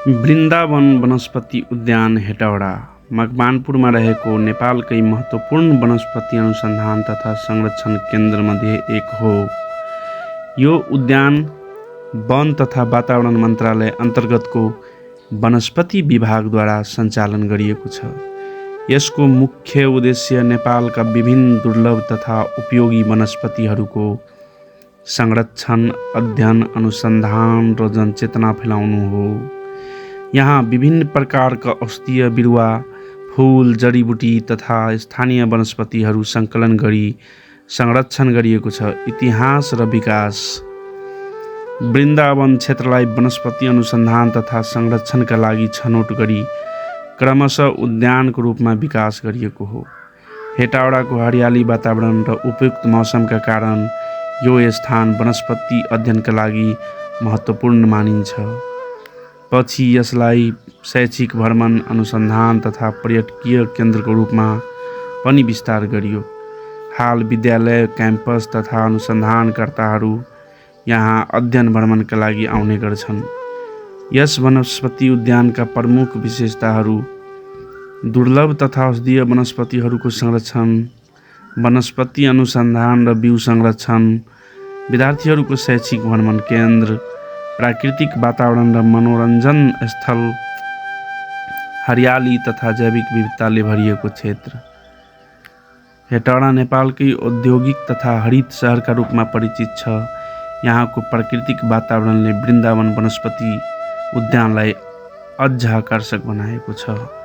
वृन्दावन वनस्पति उद्यान हेटौडा मकवानपुरमा रहेको नेपालकै महत्त्वपूर्ण वनस्पति अनुसन्धान तथा संरक्षण केन्द्रमध्ये एक हो। यो उद्यान वन तथा वातावरण मन्त्रालय अन्तर्गतको वनस्पति विभागद्वारा सञ्चालन गरिएको छ। यसको मुख्य उद्देश्य नेपालका विभिन्न दुर्लभ तथा उपयोगी वनस्पतिहरूको संरक्षण, अध्ययन, अनुसन्धान र जनचेतना फैलाउनु हो। यहाँ विभिन्न प्रकारका औषधीय बिरुवा, फूल, जडीबुटी तथा स्थानीय वनस्पतिहरू सङ्कलन गरी संरक्षण गरिएको छ। इतिहास र विकास। वृन्दावन क्षेत्रलाई वनस्पति अनुसन्धान तथा संरक्षणका लागि छनौट गरी क्रमशः उद्यानको रूपमा विकास गरिएको हो। हेटौडाको हरियाली वातावरण र उपयुक्त मौसमका कारण यो स्थान वनस्पति अध्ययनका लागि महत्त्वपूर्ण मानिन्छ। पछि यसलाई शैक्षिक भ्रमण, अनुसन्धान तथा पर्यटकीय केन्द्रको रूपमा पनि विस्तार गरियो। हाल विद्यालय, क्याम्पस तथा अनुसन्धानकर्ताहरू यहाँ अध्ययन भ्रमणका लागि आउने गर्छन्। यस वनस्पति उद्यानका प्रमुख विशेषताहरू दुर्लभ तथा औषधीय वनस्पतिहरूको संरक्षण, वनस्पति अनुसन्धान र बिउ संरक्षण, विद्यार्थीहरूको शैक्षिक भ्रमण केन्द्र, प्राकृतिक वातावरण र मनोरञ्जन स्थल, हरियाली तथा जैविक विविधताले भरिएको क्षेत्र। हेटौडा नेपालकै औद्योगिक तथा हरित सहरका रूपमा परिचित छ। यहाँको प्राकृतिक वातावरणले वृन्दावन वनस्पति उद्यानलाई अझ आकर्षक बनाएको छ।